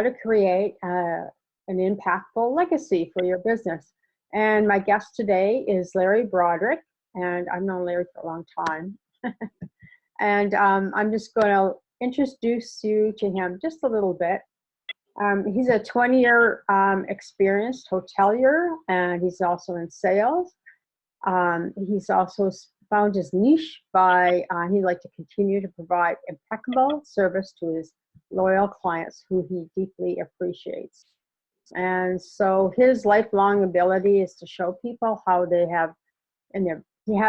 to create an impactful legacy for your business. And my guest today is Larry Broderick, and I've known Larry for a long time. And I'm just going to introduce you to him just a little bit. He's a 20-year experienced hotelier, and he's also in sales. He's also found his niche by he'd like to continue to provide impeccable service to his loyal clients who he deeply appreciates. And so his lifelong ability is to show people how they have in their, he has